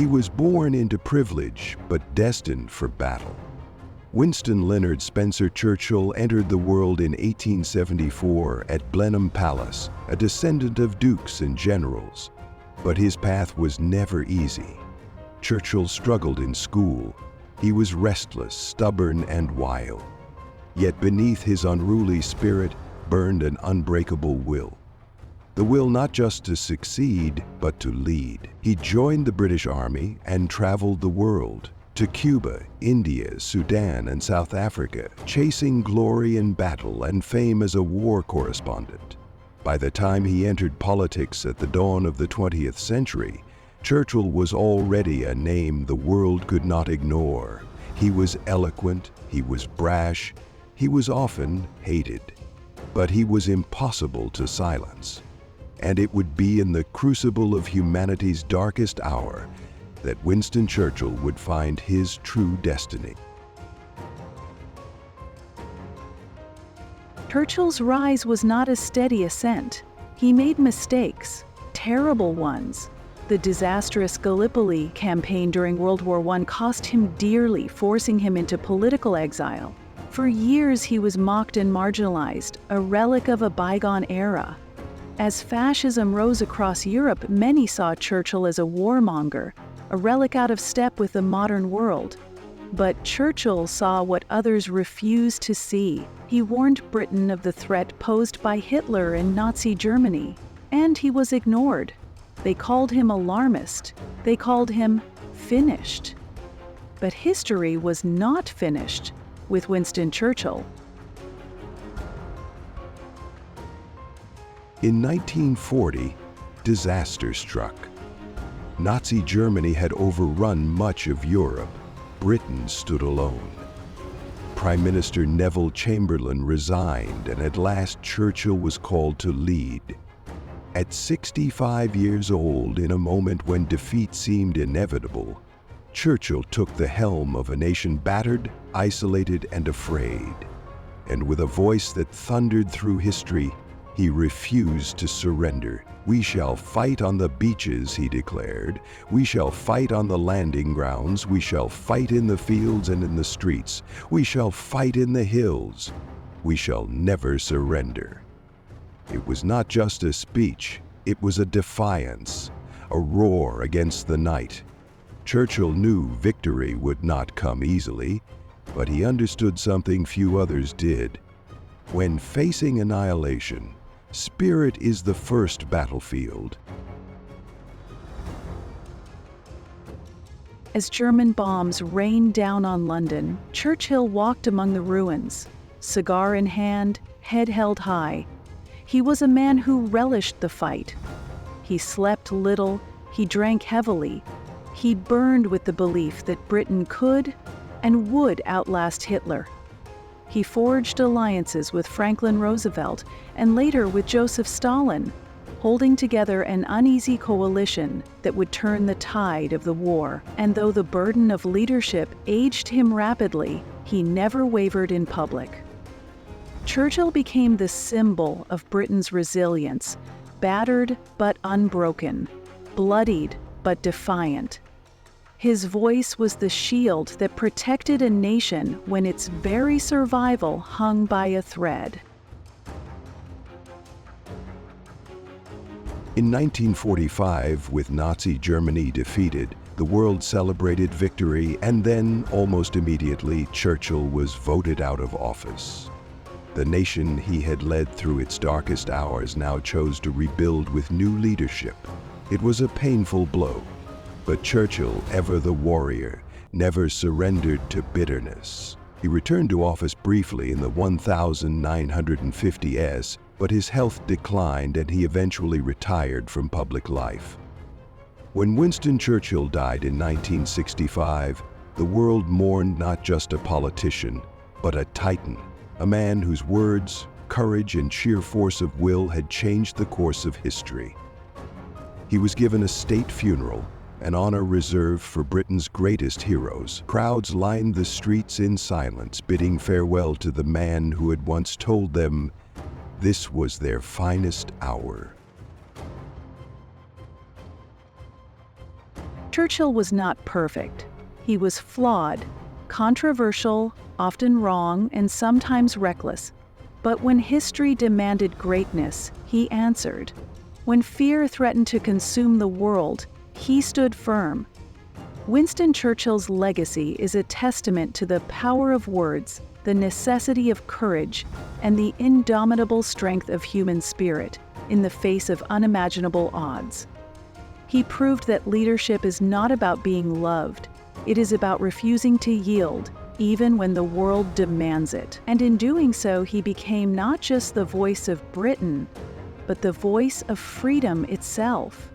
He was born into privilege, but destined for battle. Winston Leonard Spencer Churchill entered the world in 1874 at Blenheim Palace, a descendant of dukes and generals. But his path was never easy. Churchill struggled in school. He was restless, stubborn, and wild. Yet beneath his unruly spirit burned an unbreakable will. The will not just to succeed, but to lead. He joined the British Army and traveled the world, to Cuba, India, Sudan, and South Africa, chasing glory in battle and fame as a war correspondent. By the time he entered politics at the dawn of the 20th century, Churchill was already a name the world could not ignore. He was eloquent, he was brash, he was often hated. But he was impossible to silence. And it would be in the crucible of humanity's darkest hour that Winston Churchill would find his true destiny. Churchill's rise was not a steady ascent. He made mistakes, terrible ones. The disastrous Gallipoli campaign during World War I cost him dearly, forcing him into political exile. For years he was mocked and marginalized, a relic of a bygone era. As fascism rose across Europe, many saw Churchill as a warmonger, a relic out of step with the modern world. But Churchill saw what others refused to see. He warned Britain of the threat posed by Hitler and Nazi Germany, and he was ignored. They called him alarmist. They called him finished. But history was not finished with Winston Churchill. In 1940, disaster struck. Nazi Germany had overrun much of Europe. Britain stood alone. Prime Minister Neville Chamberlain resigned, and at last Churchill was called to lead. At 65 years old, in a moment when defeat seemed inevitable, Churchill took the helm of a nation battered, isolated, and afraid. And with a voice that thundered through history, he refused to surrender. "We shall fight on the beaches," he declared. "We shall fight on the landing grounds. We shall fight in the fields and in the streets. We shall fight in the hills. We shall never surrender." It was not just a speech, it was a defiance, a roar against the night. Churchill knew victory would not come easily, but he understood something few others did. When facing annihilation, spirit is the first battlefield. As German bombs rained down on London, Churchill walked among the ruins, cigar in hand, head held high. He was a man who relished the fight. He slept little, he drank heavily. He burned with the belief that Britain could and would outlast Hitler. He forged alliances with Franklin Roosevelt and later with Joseph Stalin, holding together an uneasy coalition that would turn the tide of the war. And though the burden of leadership aged him rapidly, he never wavered in public. Churchill became the symbol of Britain's resilience, battered but unbroken, bloodied but defiant. His voice was the shield that protected a nation when its very survival hung by a thread. In 1945, with Nazi Germany defeated, the world celebrated victory, and then, almost immediately, Churchill was voted out of office. The nation he had led through its darkest hours now chose to rebuild with new leadership. It was a painful blow, but Churchill, ever the warrior, never surrendered to bitterness. He returned to office briefly in the 1950s, but his health declined and he eventually retired from public life. When Winston Churchill died in 1965, the world mourned not just a politician, but a titan, a man whose words, courage, and sheer force of will had changed the course of history. He was given a state funeral, an honor reserved for Britain's greatest heroes. Crowds lined the streets in silence, bidding farewell to the man who had once told them this was their finest hour. Churchill was not perfect. He was flawed, controversial, often wrong, and sometimes reckless. But when history demanded greatness, he answered. When fear threatened to consume the world, he stood firm. Winston Churchill's legacy is a testament to the power of words, the necessity of courage, and the indomitable strength of human spirit in the face of unimaginable odds. He proved that leadership is not about being loved. It is about refusing to yield, even when the world demands it. And in doing so, he became not just the voice of Britain, but the voice of freedom itself.